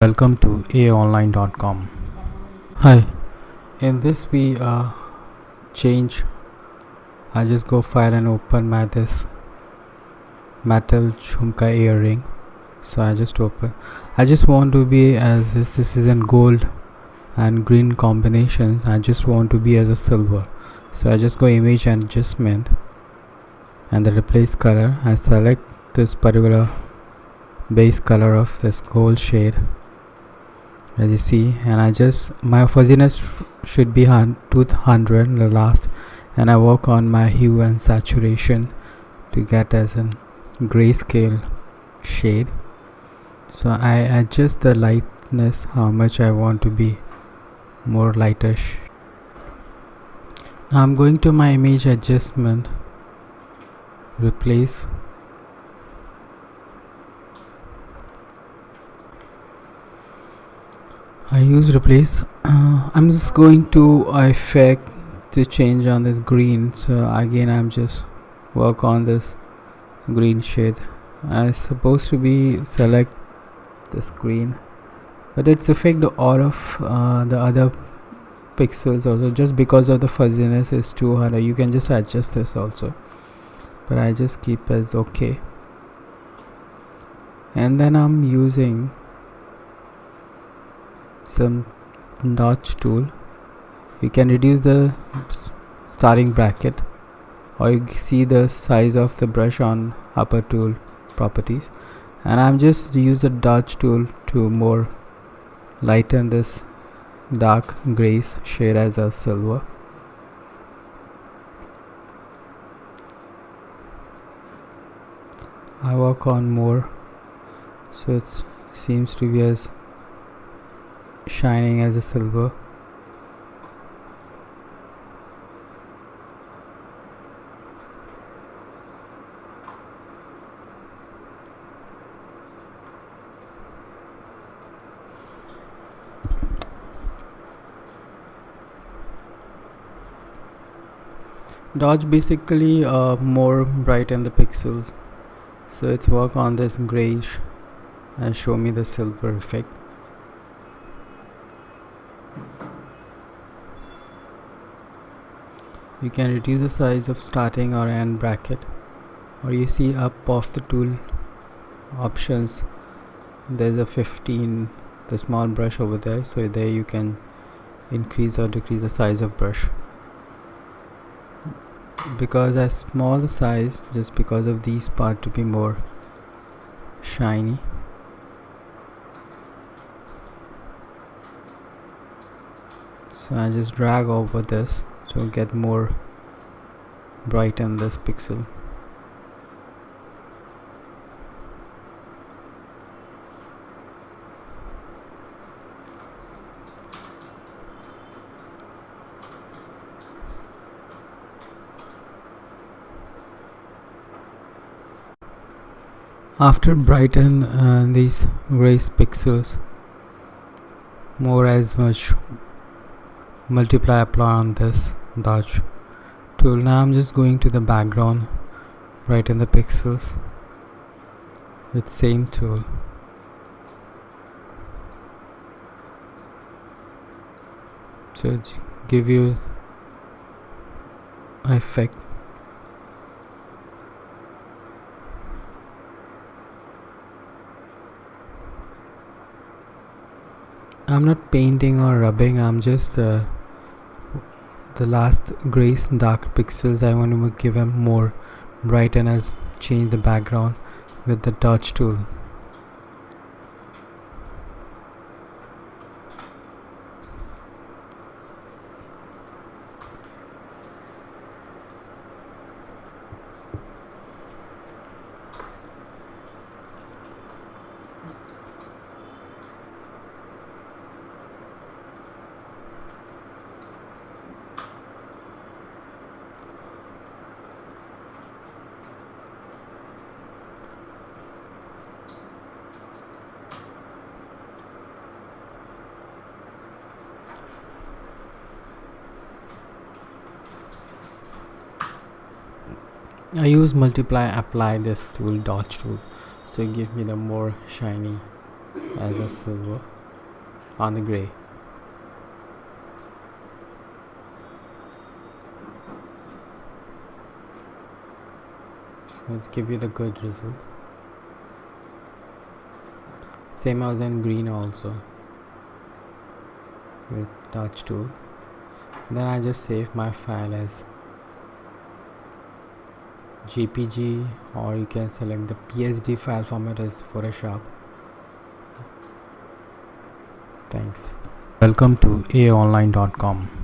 Welcome to aonline.com. Hi, in this we change. I just go file and open my this metal jhumka earring. So I just open. I just want to be as this is in gold and green combination. I just want to be as a silver. So I just go image and adjustment and the replace color. I select this particular base color of this gold shade, as you see, and I just my fuzziness should be 200 the last, and I work on my hue and saturation to get as a grayscale shade. So I adjust the lightness, how much I want to be more lightish. Now I'm going to my image adjustment, replace. I use replace. I'm just going to effect to change on this green. So again I'm just work on this green shade. I supposed to be select this green, but it's affect all of the other pixels also, just because of the fuzziness is 200. You can just adjust this also, but I just keep as okay. And then I'm using some notch tool. You can reduce the starting bracket, or you see the size of the brush on upper tool properties, and I'm just use the dodge tool to more lighten this dark grays shade as a silver. I work on more, so it seems to be as shining as a silver. Dodge basically more brighten the pixels, so it's work on this grayish and show me the silver effect. You can reduce the size of starting or end bracket, or you see up of the tool options there's a 15, the small brush over there, so there you can increase or decrease the size of brush. Because I small the size just because of these part to be more shiny. So I just drag over this to get more brighten this pixel. After brighten these gray pixels, more as much multiply apply on this dodge tool. Now I'm just going to the background, brighten the pixels with same tool. So give you effect. I'm not painting or rubbing, I'm just the last grays dark pixels I want to give them more bright, and as change the background with the touch tool. I use multiply apply this tool, dodge tool, so give me the more shiny as a silver on the gray. So let's give you the good result. Same as in green also with touch tool. Then I just save my file as JPG, or you can select the PSD file format as Photoshop. Thanks. Welcome to aonline.com.